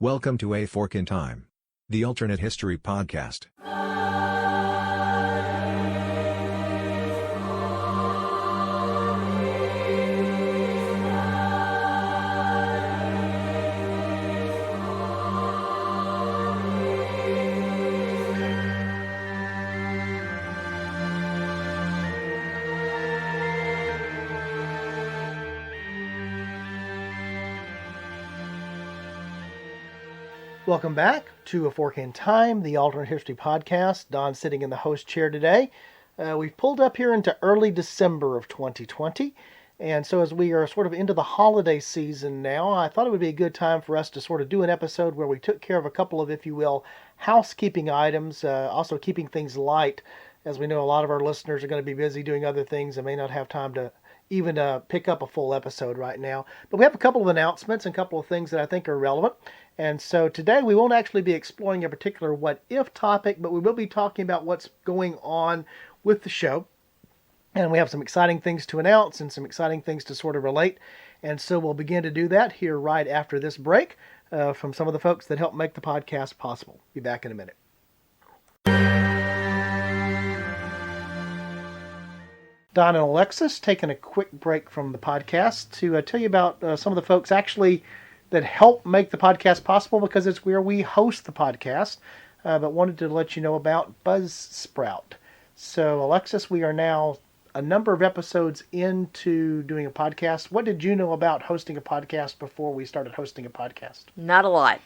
Welcome to A Fork in Time, the alternate history podcast. Welcome back to A Fork in Time, the alternate history podcast. Don sitting in the host chair today. We've pulled up here into early December of 2020. And so as we are sort of into the holiday season now, I thought it would be a good time for us to sort of do an episode where we took care of a couple of, if you will, housekeeping items, also keeping things light. As we know, a lot of our listeners are going to be busy doing other things and may not have time to even pick up a full episode right now. But we have a couple of announcements and a couple of things that I think are relevant. And so today we won't actually be exploring a particular what-if topic, but we will be talking about what's going on with the show. And we have some exciting things to announce and some exciting things to sort of relate. And so we'll begin to do that here right after this break from some of the folks that help make the podcast possible. Be back in a minute. Don and Alexis taking a quick break from the podcast to tell you about some of the folks actually that help make the podcast possible, because it's where we host the podcast, but wanted to let you know about Buzzsprout. So, Alexis, we are now a number of episodes into doing a podcast. What did you know about hosting a podcast before we started hosting a podcast? Not a lot.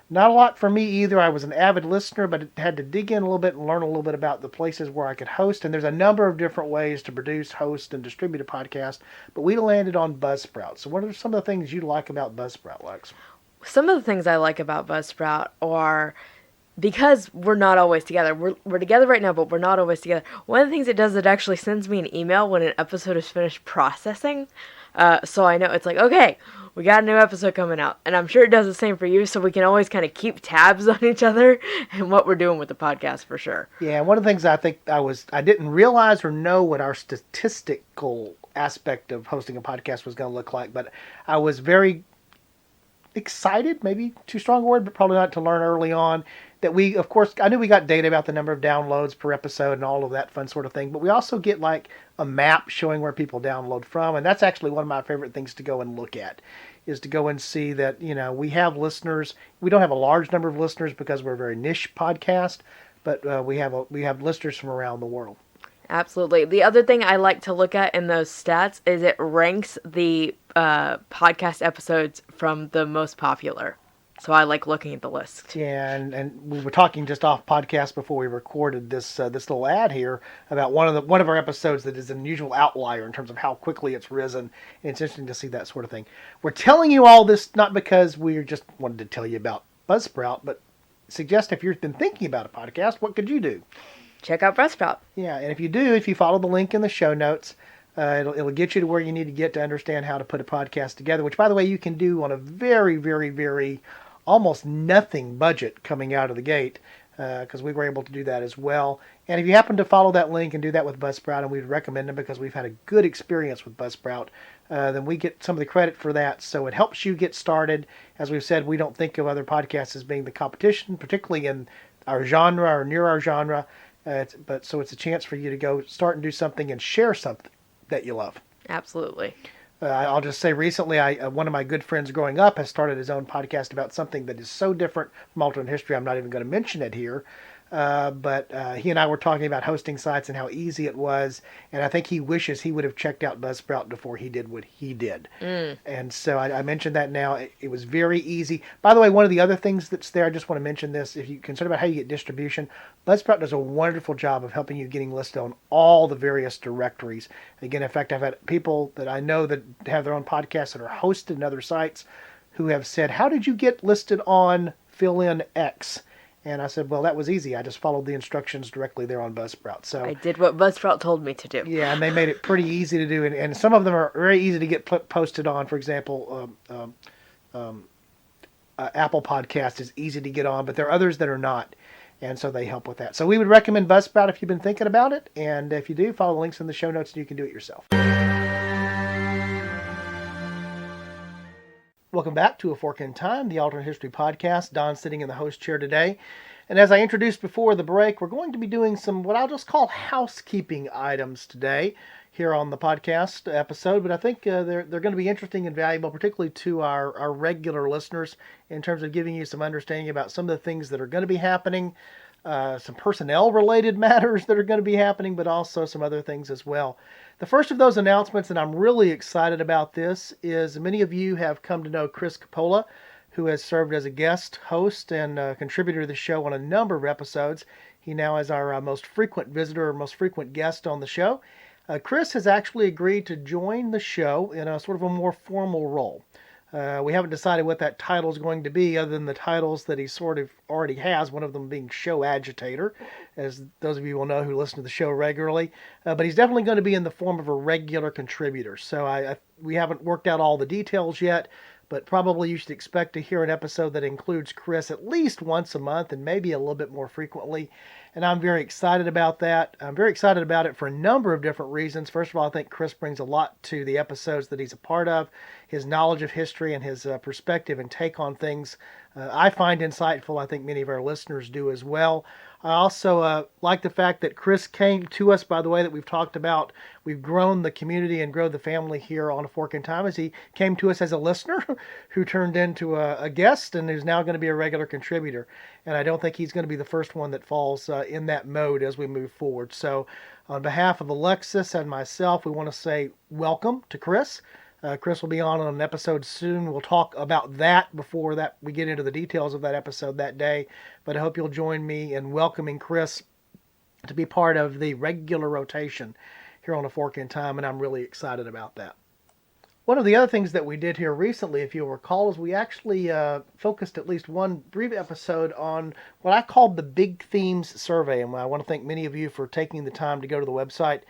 Not a lot for me either. I was an avid listener, but had to dig in a little bit and learn a little bit about the places where I could host. And there's a number of different ways to produce, host, and distribute a podcast. But we landed on Buzzsprout. So what are some of the things you like about Buzzsprout, Lex? Some of the things I like about Buzzsprout are because we're not always together. We're together right now, but we're not always together. One of the things it does, it actually sends me an email when an episode is finished processing. So I know it's like, okay, we got a new episode coming out. And I'm sure it does the same for you, so we can always kind of keep tabs on each other and what we're doing with the podcast for sure. Yeah, one of the things I think I didn't realize or know what our statistical aspect of hosting a podcast was going to look like, but I was very excited, maybe too strong a word, but probably not, to learn early on that we, of course, I knew we got data about the number of downloads per episode and all of that fun sort of thing, but we also get like a map showing where people download from, and that's actually one of my favorite things to go and look at, is to go and see that, you know, we have listeners. We don't have a large number of listeners because we're a very niche podcast, but we have listeners from around the world. Absolutely. The other thing I like to look at in those stats is it ranks the podcast episodes from the most popular. So I like looking at the list. Yeah, and we were talking just off podcast before we recorded this little ad here about one of our episodes that is an unusual outlier in terms of how quickly it's risen. And it's interesting to see that sort of thing. We're telling you all this not because we just wanted to tell you about Buzzsprout, but suggest if you've been thinking about a podcast, what could you do? Check out Buzzsprout. Yeah, and if you follow the link in the show notes, it'll get you to where you need to get to understand how to put a podcast together, which, by the way, you can do on a very, very, very almost nothing budget coming out of the gate, because we were able to do that as well. And if you happen to follow that link and do that with Buzzsprout, and we'd recommend them because we've had a good experience with Buzzsprout, then we get some of the credit for that. So it helps you get started. As we've said, we don't think of other podcasts as being the competition, particularly in our genre or near our genre. So it's a chance for you to go start and do something and share something that you love. Absolutely. I'll just say recently, one of my good friends growing up has started his own podcast about something that is so different from alternate history, I'm not even going to mention it here. But he and I were talking about hosting sites and how easy it was. And I think he wishes he would have checked out Buzzsprout before he did what he did. And so I mentioned that now. It was very easy. By the way, one of the other things that's there, I just want to mention this. If you're concerned about how you get distribution, Buzzsprout does a wonderful job of helping you getting listed on all the various directories. Again, in fact, I've had people that I know that have their own podcasts that are hosted in other sites who have said, how did you get listed on fill in X? And I said, well, that was easy. I just followed the instructions directly there on Buzzsprout. So I did what Buzzsprout told me to do. Yeah, and they made it pretty easy to do. And some of them are very easy to get posted on. For example, Apple Podcast is easy to get on, but there are others that are not. And so they help with that. So we would recommend Buzzsprout if you've been thinking about it. And if you do, follow the links in the show notes and you can do it yourself. Welcome back to A Fork in Time, the Alternate History Podcast. Don sitting in the host chair today. And as I introduced before the break, we're going to be doing some what I'll just call housekeeping items today here on the podcast episode. But I think they're going to be interesting and valuable, particularly to our regular listeners, in terms of giving you some understanding about some of the things that are going to be happening, some personnel-related matters that are going to be happening, but also some other things as well. The first of those announcements, and I'm really excited about this, is many of you have come to know Chris Coppola, who has served as a guest host and contributor to the show on a number of episodes. He now is our most frequent visitor, or most frequent guest on the show. Chris has actually agreed to join the show in a sort of a more formal role. We haven't decided what that title is going to be, other than the titles that he sort of already has, one of them being show agitator, as those of you will know who listen to the show regularly. But he's definitely going to be in the form of a regular contributor. So we haven't worked out all the details yet, but probably you should expect to hear an episode that includes Chris at least once a month and maybe a little bit more frequently. And I'm very excited about that. I'm very excited about it for a number of different reasons. First of all, I think Chris brings a lot to the episodes that he's a part of. His knowledge of history and his perspective and take on things I find insightful. I think many of our listeners do as well. I also like the fact that Chris came to us, by the way, that we've talked about. We've grown the community and grown the family here on A Fork in Time, as he came to us as a listener who turned into a guest and is now going to be a regular contributor. And I don't think he's going to be the first one that falls in that mode as we move forward. So on behalf of Alexis and myself, we want to say welcome to Chris. Chris will be on an episode soon. We'll talk about that before that we get into the details of that episode that day. But I hope you'll join me in welcoming Chris to be part of the regular rotation here on A Fork in Time, and I'm really excited about that. One of the other things that we did here recently, if you'll recall, is we actually focused at least one brief episode on what I called the Big Themes Survey. And I want to thank many of you for taking the time to go to the website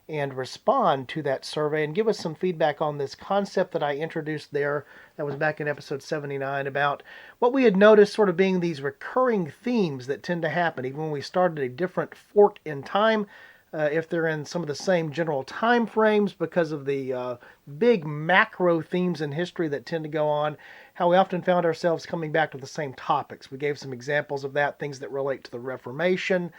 and respond to that survey and give us some feedback on this concept that I introduced there. That was back in episode 79, about what we had noticed sort of being these recurring themes that tend to happen even when we started a different fork in time. If they're in some of the same general time frames because of the big macro themes in history that tend to go on, how we often found ourselves coming back to the same topics. We gave some examples of that, things that relate to the Reformation,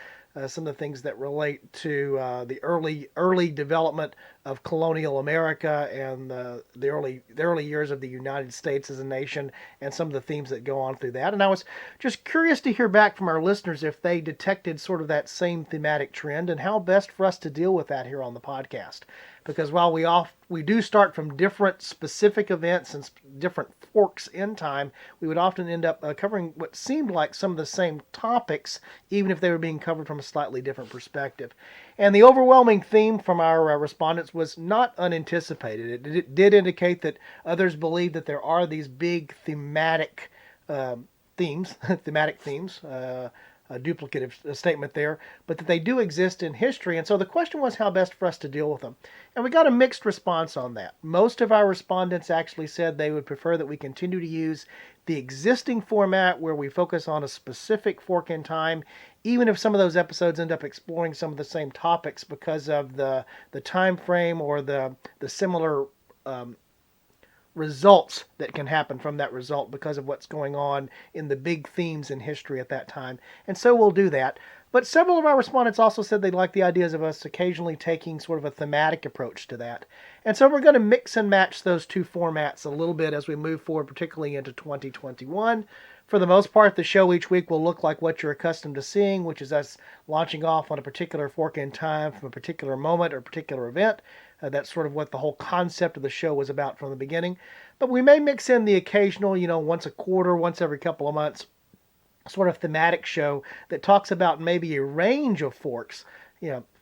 some of the things that relate to the early development of colonial America and the early years of the United States as a nation, and some of the themes that go on through that. And I was just curious to hear back from our listeners if they detected sort of that same thematic trend and how best for us to deal with that here on the podcast. Because while we do start from different specific events and different forks in time, we would often end up covering what seemed like some of the same topics, even if they were being covered from a slightly different perspective. And the overwhelming theme from our respondents was not unanticipated. It did indicate that others believe that there are these big thematic themes, a duplicative statement there, but that they do exist in history. And so the question was how best for us to deal with them. And we got a mixed response on that. Most of our respondents actually said they would prefer that we continue to use the existing format where we focus on a specific fork in time, even if some of those episodes end up exploring some of the same topics because of the time frame or the similar results that can happen from that result because of what's going on in the big themes in history at that time. And so we'll do that. But several of our respondents also said they like the ideas of us occasionally taking sort of a thematic approach to that. And so we're going to mix and match those two formats a little bit as we move forward, particularly into 2021. For the most part, the show each week will look like what you're accustomed to seeing, which is us launching off on a particular fork in time from a particular moment or particular event. That's sort of what the whole concept of the show was about from the beginning. But we may mix in the occasional, once a quarter, once every couple of months, sort of thematic show that talks about maybe a range of forks,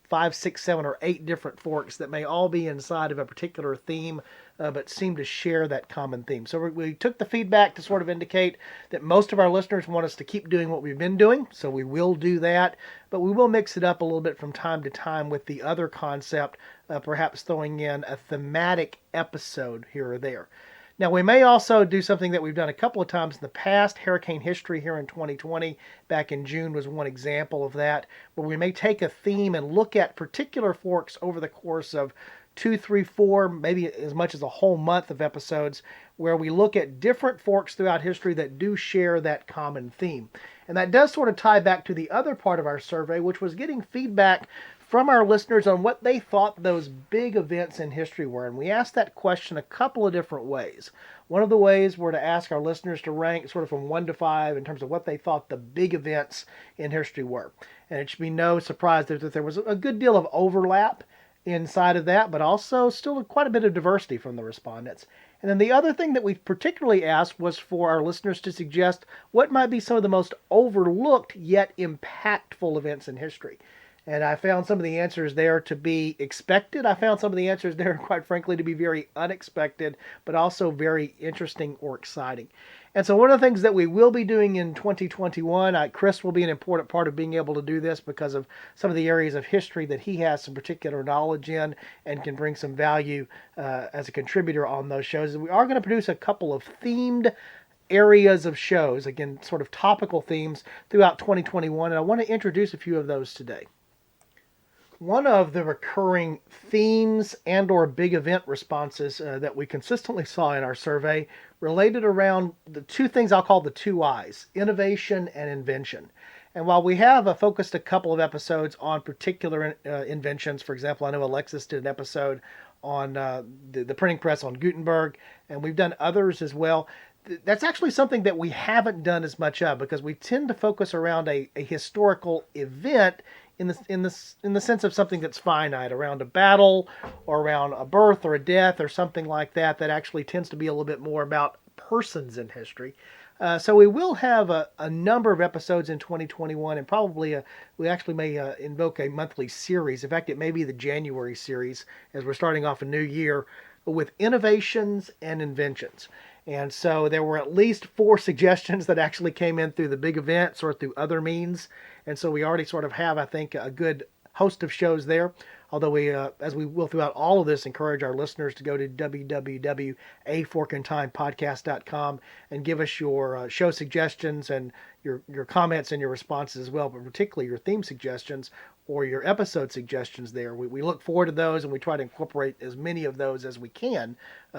5, 6, 7, or 8 different forks that may all be inside of a particular theme, but seem to share that common theme. So we took the feedback to sort of indicate that most of our listeners want us to keep doing what we've been doing, so we will do that, but we will mix it up a little bit from time to time with the other concept, perhaps throwing in a thematic episode here or there. Now, we may also do something that we've done a couple of times in the past. Hurricane history here in 2020, back in June, was one example of that, where we may take a theme and look at particular forks over the course of 2, 3, 4, maybe as much as a whole month of episodes, where we look at different forks throughout history that do share that common theme. And that does sort of tie back to the other part of our survey, which was getting feedback from our listeners on what they thought those big events in history were. And we asked that question a couple of different ways. One of the ways were to ask our listeners to rank sort of from 1 to 5 in terms of what they thought the big events in history were. And it should be no surprise that there was a good deal of overlap inside of that, but also still quite a bit of diversity from the respondents. And then the other thing that we particularly asked was for our listeners to suggest what might be some of the most overlooked yet impactful events in history. And I found some of the answers there to be expected. I found some of the answers there, quite frankly, to be very unexpected, but also very interesting or exciting. And so one of the things that we will be doing in 2021, Chris will be an important part of being able to do this because of some of the areas of history that he has some particular knowledge in and can bring some value as a contributor on those shows. And we are going to produce a couple of themed areas of shows, again, sort of topical themes throughout 2021. And I want to introduce a few of those today. One of the recurring themes and or big event responses that we consistently saw in our survey related around the two things I'll call the two I's, innovation and invention. And while we have focused a couple of episodes on particular inventions, for example, I know Alexis did an episode on the printing press on Gutenberg, and we've done others as well. That's actually something that we haven't done as much of because we tend to focus around a historical event in the sense of something that's finite, around a battle or around a birth or a death or something like that actually tends to be a little bit more about persons in history. So we will have a number of episodes in 2021, and probably we actually may invoke a monthly series. In fact, it may be the January series as we're starting off a new year with innovations and inventions. And so there were at least 4 suggestions that actually came in through the big events or through other means. And so we already sort of have, I think, a good host of shows there. Although we, as we will throughout all of this, encourage our listeners to go to www.aforkandtimepodcast.com and give us your show suggestions and your comments and your responses as well, but particularly your theme suggestions or your episode suggestions there. We look forward to those, and we try to incorporate as many of those as we can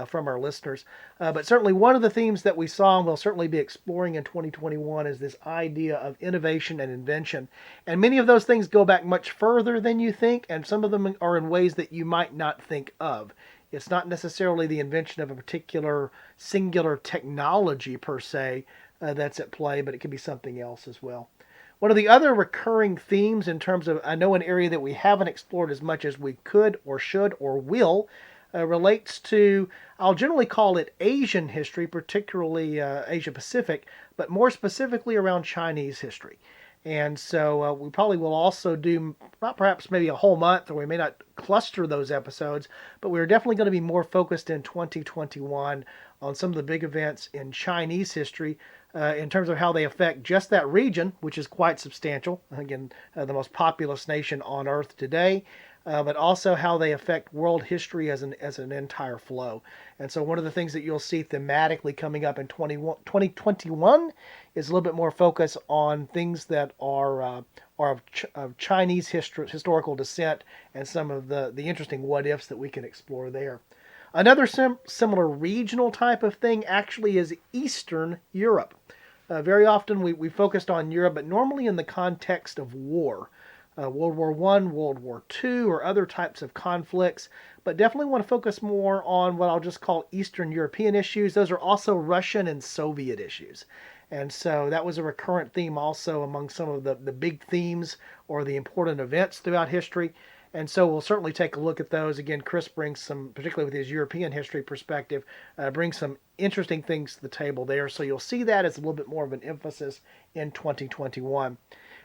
from our listeners. But certainly one of the themes that we saw and we'll certainly be exploring in 2021 is this idea of innovation and invention. And many of those things go back much further than you think, and some of them are in ways that you might not think of. It's not necessarily the invention of a particular singular technology per se that's at play, but it could be something else as well. One of the other recurring themes in terms of, I know, an area that we haven't explored as much as we could or should or will relates to, I'll generally call it Asian history, particularly Asia Pacific, but more specifically around Chinese history. And so we probably will also do, not perhaps maybe a whole month, or we may not cluster those episodes, but we're definitely going to be more focused in 2021 on some of the big events in Chinese history in terms of how they affect just that region, which is quite substantial. Again, the most populous nation on Earth today, but also how they affect world history as an entire flow. And so one of the things that you'll see thematically coming up in 2021 is a little bit more focus on things that are of Chinese historical descent and some of the interesting what-ifs that we can explore there. Another similar regional type of thing actually is Eastern Europe. Very often we focused on Europe, but normally in the context of war. World War I, World War II, or other types of conflicts, but definitely want to focus more on what I'll just call Eastern European issues. Those are also Russian and Soviet issues. And so that was a recurrent theme also among some of the big themes or the important events throughout history. And so we'll certainly take a look at those. Again, Chris brings some, particularly with his European history perspective, brings some interesting things to the table there. So you'll see that as a little bit more of an emphasis in 2021.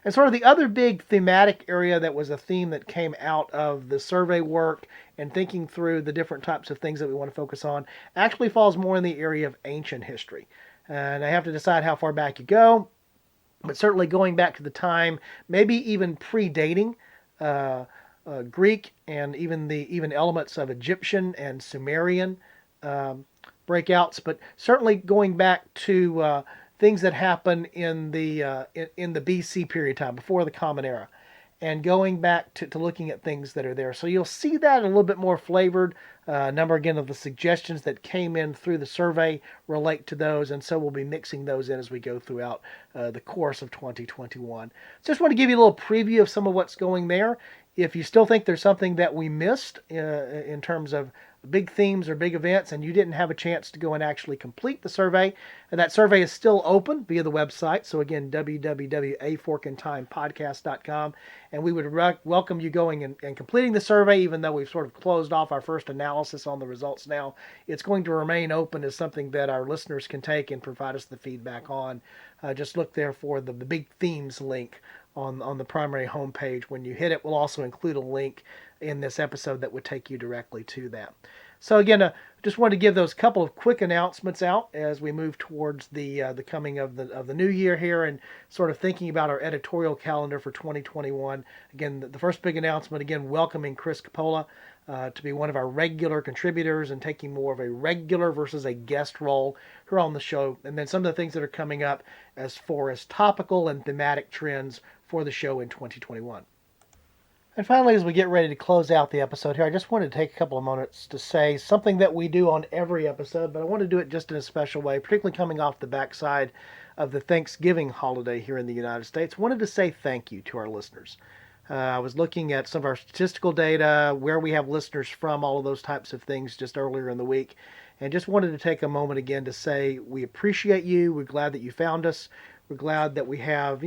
And sort of the other big thematic area that was a theme that came out of the survey work and thinking through the different types of things that we want to focus on actually falls more in the area of ancient history. And I have to decide how far back you go, but certainly going back to the time, maybe even predating Greek and even elements of Egyptian and Sumerian breakouts, but certainly going back to things that happen in the BC period of time, before the Common Era. and going back to looking at things that are there. So you'll see that a little bit more flavored. A number, again, of the suggestions that came in through the survey relate to those, and so we'll be mixing those in as we go throughout the course of 2021. So just want to give you a little preview of some of what's going there. If you still think there's something that we missed in terms of big themes or big events and you didn't have a chance to go and actually complete the survey, and that survey is still open via the website. So again, www.aforkandtimepodcast.com, and we would welcome you going and completing the survey, even though we've sort of closed off our first analysis on the results now. It's going to remain open as something that our listeners can take and provide us the feedback on. Just look there for the big themes link on the primary homepage. When you hit it, we'll also include a link in this episode that would take you directly to that. So again, just wanted to give those couple of quick announcements out as we move towards the coming of the new year here, and sort of thinking about our editorial calendar for 2021. Again, the first big announcement, again, welcoming Chris Coppola to be one of our regular contributors and taking more of a regular versus a guest role here on the show. And then some of the things that are coming up as far as topical and thematic trends for the show in 2021. And finally, as we get ready to close out the episode here, I just wanted to take a couple of moments to say something that we do on every episode, but I want to do it just in a special way, particularly coming off the backside of the Thanksgiving holiday here in the United States. I wanted to say thank you to our listeners. I was looking at some of our statistical data, where we have listeners from, all of those types of things just earlier in the week, and just wanted to take a moment again to say we appreciate you. We're glad that you found us. We're glad that we have,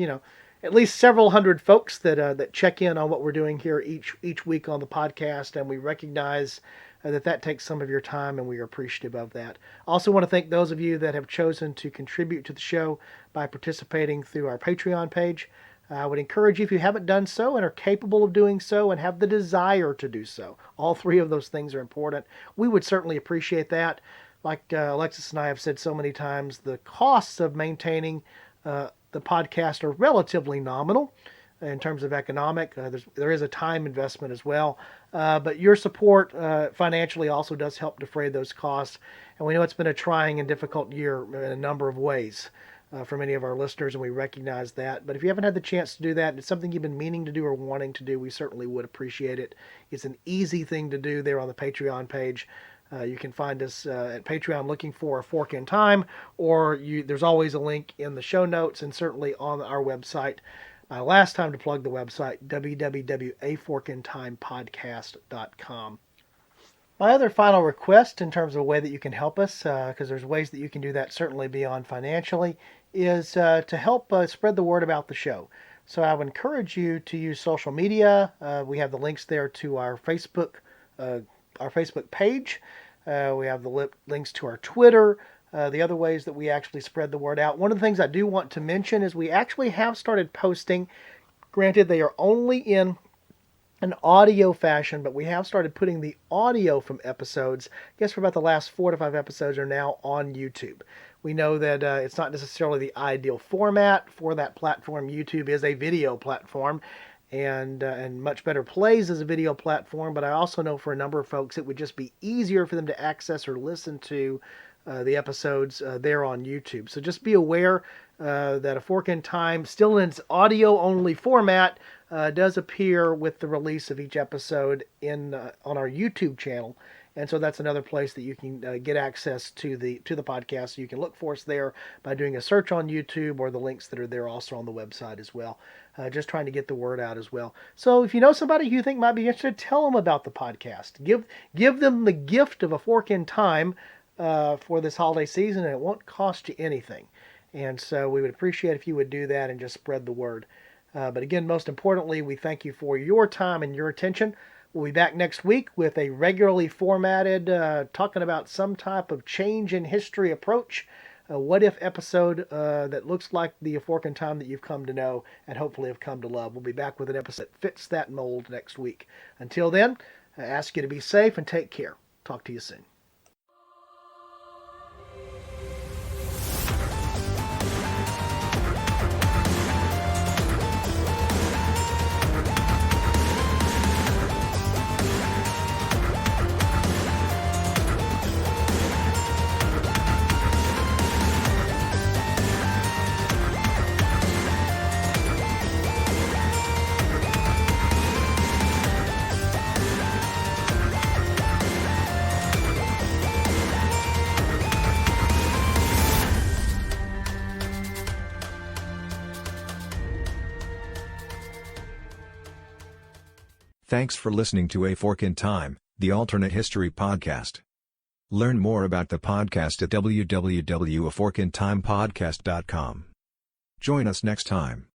at least several hundred folks that check in on what we're doing here each week on the podcast, and we recognize that takes some of your time, and we are appreciative of that. I also want to thank those of you that have chosen to contribute to the show by participating through our Patreon page. I would encourage you, if you haven't done so and are capable of doing so and have the desire to do so, all three of those things are important. We would certainly appreciate that. Like Alexis and I have said so many times, the costs of maintaining the podcast are relatively nominal in terms of economic. There is a time investment as well, but your support financially also does help defray those costs. And we know it's been a trying and difficult year in a number of ways for many of our listeners, and we recognize that. But if you haven't had the chance to do that, and it's something you've been meaning to do or wanting to do, we certainly would appreciate it. It's an easy thing to do there on the Patreon page. You can find us at Patreon looking for A Fork in Time, or there's always a link in the show notes and certainly on our website. Last time to plug the website, www.aforkandtimepodcast.com. My other final request in terms of a way that you can help us, because there's ways that you can do that certainly beyond financially, is to help spread the word about the show. So I would encourage you to use social media. We have the links there to our Facebook page. We have the links to our Twitter, the other ways that we actually spread the word out. One of the things I do want to mention is we actually have started posting. Granted, they are only in an audio fashion, but we have started putting the audio from episodes, I guess for about the last 4 to 5 episodes, are now on YouTube. We know that it's not necessarily the ideal format for that platform. YouTube is a video platform, and much better plays as a video platform, but I also know for a number of folks it would just be easier for them to access or listen to the episodes there on YouTube. So just be aware that A Fork in Time, still in its audio-only format, does appear with the release of each episode on our YouTube channel. And so that's another place that you can get access to the podcast. So you can look for us there by doing a search on YouTube, or the links that are there also on the website as well. Just trying to get the word out as well. So if you know somebody who you think might be interested, tell them about the podcast. Give them the gift of A Fork in Time for this holiday season, and it won't cost you anything. And so we would appreciate if you would do that and just spread the word. But again, most importantly, we thank you for your time and your attention. We'll be back next week with a regularly formatted, talking about some type of change in history approach, a what-if episode that looks like the A Fork in Time that you've come to know and hopefully have come to love. We'll be back with an episode that fits that mold next week. Until then, I ask you to be safe and take care. Talk to you soon. Thanks for listening to A Fork in Time, the alternate history podcast. Learn more about the podcast at www.aforkintimepodcast.com. Join us next time.